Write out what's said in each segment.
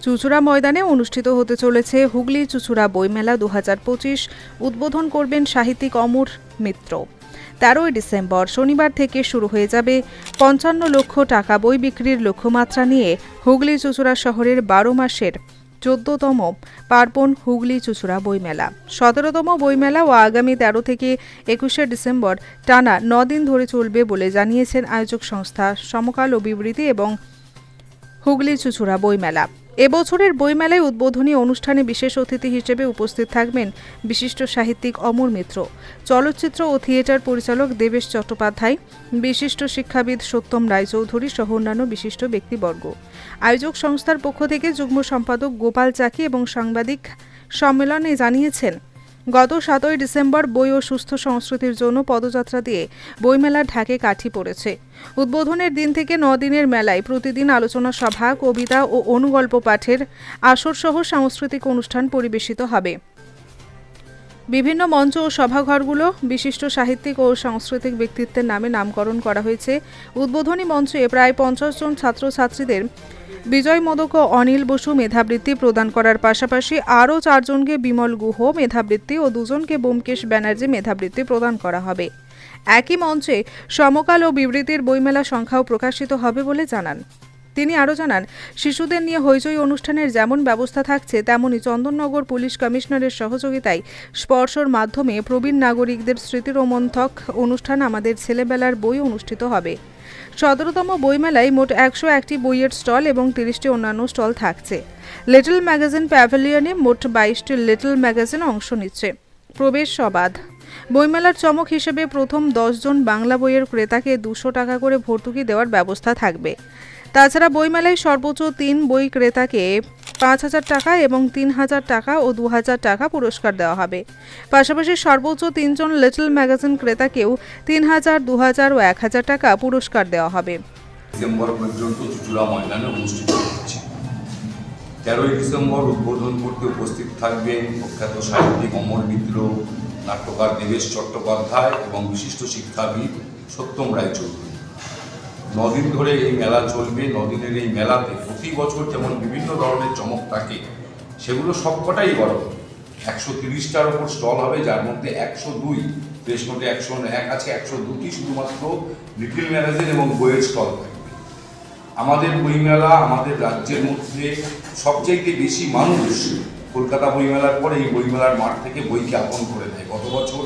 চুঁচুড়া ময়দানে অনুষ্ঠিত হতে চলেছে হুগলি চুঁচুড়া বইমেলা 2025। উদ্বোধন করবেন সাহিত্যিক অমর মিত্র। 13 ডিসেম্বর শনিবার থেকে শুরু হয়ে যাবে 55 লক্ষ টাকা বই বিক্রির লক্ষ্যমাত্রা নিয়ে হুগলি চুঁচুড়া শহরের 12 মাসের 14তম পার্বণ হুগলি চুঁচুড়া বইমেলা। 17তম বইমেলা ও আগামী 13 থেকে 21 ডিসেম্বর টানা 9 দিন ধরে চলবে বলে জানিয়েছেন আয়োজক সংস্থা সমকাল ও বিবৃতি এবং হুগলি চুঁচুড়া বইমেলা। এবছরের বইমেলায় উদ্বোধনী অনুষ্ঠানে বিশেষ অতিথি হিসেবে উপস্থিত থাকবেন বিশিষ্ট সাহিত্যিক অমর মিত্র, চলচ্চিত্র ও থিয়েটার পরিচালক দেবেশ চট্টোপাধ্যায়, বিশিষ্ট শিক্ষাবিদ সত্যম রায়চৌধুরী সহ অন্যান্য বিশিষ্ট ব্যক্তিবর্গ। আয়োজক সংস্থার পক্ষ থেকে যুগ্ম সম্পাদক গোপাল চাকি এবং সাংবাদিক সম্মেলনে জানিয়েছেন, গত 7 ডিসেম্বর বই ও সুস্থ সংস্কৃতির জন্য পদযাত্রা দিয়ে বইমেলার ঢাকে কাঠি পড়েছে। উদ্বোধনের দিন থেকে 9 দিনের মেলায় প্রতিদিন আলোচনা সভা, কবিতা ও অনুগল্প পাঠের আসরসহ সাংস্কৃতিক অনুষ্ঠান পরিবেশিত হবে। বিভিন্ন মঞ্চ ও সভাঘরগুলো বিশিষ্ট সাহিত্যিক ও সাংস্কৃতিক ব্যক্তিত্বের নামে নামকরণ করা হয়েছে। উদ্বোধনী মঞ্চে প্রায় 50 জন ছাত্রছাত্রীদের বিজয় মোদক ও অনিল বসু মেধাবৃত্তি প্রদান করার পাশাপাশি আরও 4 জনকে বিমল গুহ মেধাবৃত্তি ও 2 জনকে ব্যোমকেশ ব্যানার্জি মেধাবৃত্তি প্রদান করা হবে। একই মঞ্চে সমকাল ও বিবৃতির বইমেলা সংখ্যাও প্রকাশিত হবে বলে জানান তিনি। আরও জানান, শিশুদের নিয়ে হইচই অনুষ্ঠানের যেমন ব্যবস্থা থাকছে, তেমনি চন্দননগর পুলিশ কমিশনারের সহযোগিতায় স্পর্শর মাধ্যমে প্রবীণ নাগরিকদের স্মৃতিরোমন্থক অনুষ্ঠান আমাদের ছেলেবেলার বই অনুষ্ঠিত হবে। 17তম বইমেলায় মোট 101টি বইয়ের স্টল এবং 30টি অন্যান্য স্টল থাকছে। লিটল ম্যাগাজিন প্যাভিলিয়নে মোট 22টি লিটল ম্যাগাজিন অংশ নিচ্ছে। প্রবেশ সবাদ। বইমেলার চমক হিসেবে প্রথম 10 জন বাংলা বইয়ের ক্রেতাকে 200 টাকা করে ভর্তুকি দেওয়ার ব্যবস্থা থাকবে। তাছাড়া বইমেলায় সর্বোচ্চ 3 বই ক্রেতাকে 5,000 টাকা এবং 3,000 টাকা ও 2,000 টাকা পুরস্কার দেওয়া হবে। পাশাপাশি সর্বোচ্চ 3 জন লিটল ম্যাগাজিন ক্রেতাকেও 3,000, 2,000 ও 1,000 টাকা পুরস্কার দেওয়া হবে। ডিসেম্বর পর্যন্ত চুঁচুড়া ময়দানে অনুষ্ঠিত হচ্ছে। 13 ডিসেম্বর উদ্বোধন করতে উপস্থিত থাকবেন প্রখ্যাত সাহিত্যিক অমর মিত্র, নাট্যকার দেবেশ চট্টোপাধ্যায় এবং বিশিষ্ট শিক্ষাবিদ সত্যম রায়চৌধুরী। 9 দিন ধরে এই মেলা চলবে। 9 দিনের এই মেলাতে প্রতি বছর যেমন বিভিন্ন ধরনের চমক থাকে, সেগুলো সবকটাই বড়। 130টার ওপর স্টল হবে, যার মধ্যে 102 প্রেস নোটে 101 আছে, 102টি শুধুমাত্র লিটল ম্যাগাজিন এবং বইয়ের স্টল থাকবে। আমাদের বইমেলা আমাদের রাজ্যের মধ্যে সবচাইতে বেশি মানুষ কলকাতা বইমেলার পরে এই বইমেলার মাঠ থেকে বইকে আপন করে দেয়। গত বছর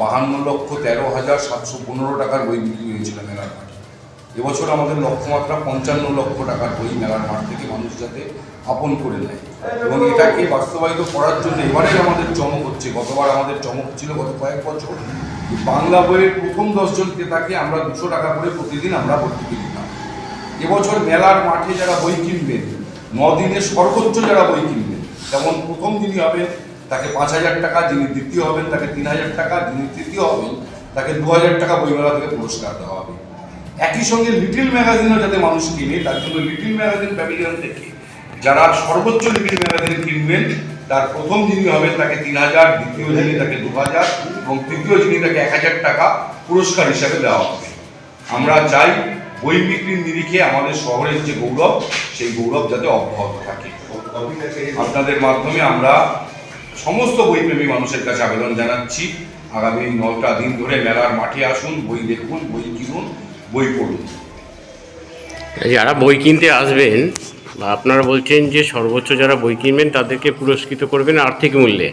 52,13,715 টাকার বই বিক্রি হয়েছিল মেলার মাঠে। এবছর আমাদের লক্ষ্যমাত্রা 55 লক্ষ টাকার বই মেলার মাঠ থেকে মানুষ যাতে আপন করে নেয়, এবং এটাকে বাস্তবায়িত করার জন্য এবারে আমাদের চমক হচ্ছে। গতবার আমাদের চমক ছিল গত কয়েক বছর বাংলা বইয়ের প্রথম 10 জন ক্রেতাকে আমরা 200 টাকা করে প্রতিদিন আমরা ভর্তুকি দিতাম। এবছর মেলার মাঠে যারা বই কিনবেন, 9 দিনে সর্বোচ্চ যারা বই কিনবেন, যেমন প্রথম যিনি হবেন তাকে 5,000 টাকা, যিনি দ্বিতীয় হবেন তাকে 3,000 টাকা, যিনি তৃতীয় হবেন তাকে 2,000 টাকা বইমেলা থেকে পুরস্কার দেওয়া হবে। একই সঙ্গে লিটল ম্যাগাজিনও যাতে মানুষ কিনে, তার জন্য লিটল ম্যাগাজিন প্যাভিলিয়ন থেকে যারা সর্বোচ্চ লিটল ম্যাগাজিন কিনবেন, তার প্রথম যিনি হবেন তাকে 3,000, দ্বিতীয় যিনি তাকে 2,000 এবং তৃতীয় যিনি তাকে 1,000 টাকা পুরস্কার হিসাবে দেওয়া হবে। আমরা চাই বই বিক্রির নিরিখে আমাদের শহরের যে গৌরব, সেই গৌরব যাতে অব্যাহত থাকে। আপনাদের মাধ্যমে আমরা সমস্ত বইপ্রেমী মানুষের কাছে আবেদন জানাচ্ছি, আগামী 9টা দিন ধরে মেলার মাঠে আসুন, বই দেখুন, বই কিনুন, বই পড়ুন। যারা বই কিনতে আসবেন বা আপনারা বলছেন যে সর্বোচ্চ যারা বই কিনবেন তাদেরকে পুরস্কৃত করবেন আর্থিক মূল্যে,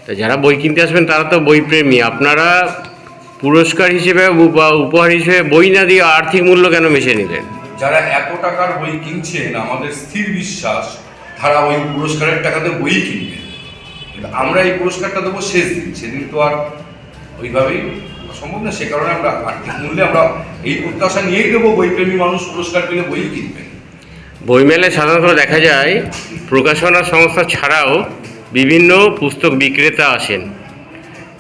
তা যারা বই কিনতে আসবেন তারা তো বইপ্রেমী, আপনারা পুরস্কার হিসেবে বা উপহার হিসেবে বই না দিয়ে আর্থিক মূল্য কেন মিশিয়ে নিলেন? যারা এত টাকার বই কিনছেন, আমাদের স্থির বিশ্বাস তারা ওই পুরস্কারের টাকাতে বই কিনবেন। কিন্তু আমরা এই পুরস্কারটা দেবো শেষ দিন, সেদিন তো আর ওইভাবেই সম্ভব না। সে কারণে আমরা আর্থিক মূল্যে আমরা এই প্রত্যাশা নিয়েই দেবো, বইপ্রেমী মানুষ পুরস্কার পেলে বই কিনবেন। বইমেলায় সাধারণত দেখা যায় প্রকাশনা সংস্থা ছাড়াও বিভিন্ন পুস্তক বিক্রেতা আসেন,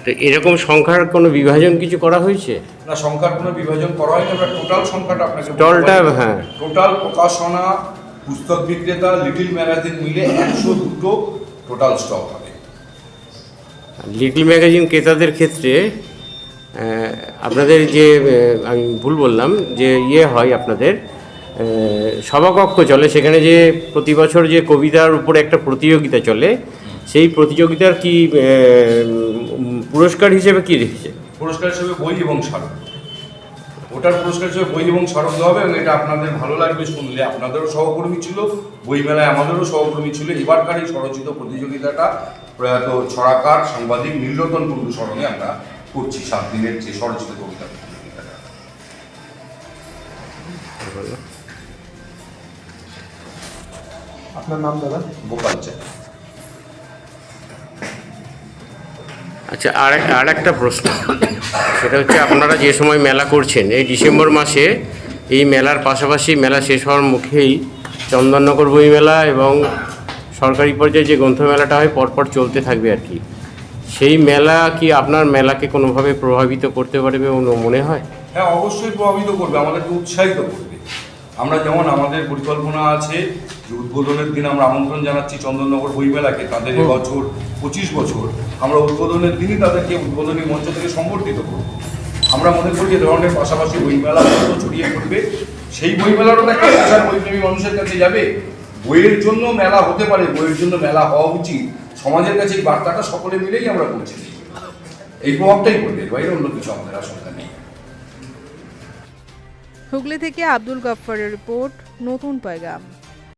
তো এরকম সংখ্যার কোনো বিভাজন কিছু করা হয়েছে? না, সংখ্যার কোনো বিভাজন করা হয়নি। আমরা টোটাল সংখ্যাটা আপনাকে স্টলটা, হ্যাঁ, টোটাল প্রকাশনা, পুস্তক বিক্রেতা, লিটল ম্যাগাজিন মিলে 102টো টোটাল স্টক হবে। লিটল ম্যাগাজিন ক্রেতাদের ক্ষেত্রে আপনাদের যে আমি ভুল বললাম যে হয় আপনাদের সভাকক্ষ চলে, সেখানে যে প্রতি বছর যে কবিতার উপরে একটা প্রতিযোগিতা চলে, সেই প্রতিযোগিতার কি পুরস্কার হিসেবে কি রেখেছে? পুরস্কার হিসেবে বই এবং স্মারক, ওটার পুরস্কার হিসেবে বই এবং স্মারক দেওয়া হবে। এবং এটা আপনাদের ভালো লাগবে শুনলে, আপনাদেরও সহকর্মী ছিল বইমেলায়, আমাদেরও সহকর্মী ছিল। এবারকার এই স্বরচিত প্রতিযোগিতাটা প্রয়াত ছড়াকার সাংবাদিক নীলরতন কুণ্ডু স্মরণে আমরা করছি 7 দিনের যে স্বরচিত কবিতা প্রতিযোগিতাটা। আপনার নাম দাদা? গোপাল চাই। আচ্ছা, আর একটা প্রশ্ন, সেটা হচ্ছে আপনারা যে সময় মেলা করছেন এই ডিসেম্বর মাসে, এই মেলার পাশাপাশি মেলা শেষ হওয়ার মুখেই চন্দননগর বইমেলা এবং সরকারি পর্যায়ে যে গ্রন্থমেলাটা হয় পরপর চলতে থাকবে আর কি, সেই মেলা কি আপনার মেলাকে কোনোভাবে প্রভাবিত করতে পারবে মনে হয়? হ্যাঁ, অবশ্যই প্রভাবিত করবে, আমাদেরকে উৎসাহিত করবে। আমরা যেমন আমাদের পরিকল্পনা আছে যে উদ্বোধনের দিন আমরা আমন্ত্রণ জানাচ্ছি চন্দননগর বইমেলাকে, তাদের এবছর 25 বছর, আমরা উদ্বোধনের দিনই তাদেরকে উদ্বোধনী মঞ্চ থেকে সম্বর্ধিত করব। আমরা মনে করি যে ধরনের পাশাপাশি বইমেলা ছড়িয়ে পড়বে, সেই বইমেলারও একটা প্রচার বইপ্রেমী মানুষের কাছে যাবে। বইয়ের জন্য মেলা হতে পারে, বইয়ের জন্য মেলা হওয়া উচিত, সমাজের কাছে এই বার্তাটা সকলে মিলেই আমরা পৌঁছে দিই। এই প্রভাবটাই পড়বে, এর বাইরে অন্য কিছু আমাদের আশঙ্কা নেই। হুগলি থেকে আব্দুল গফফারের রিপোর্ট, নতুন পয়গাম।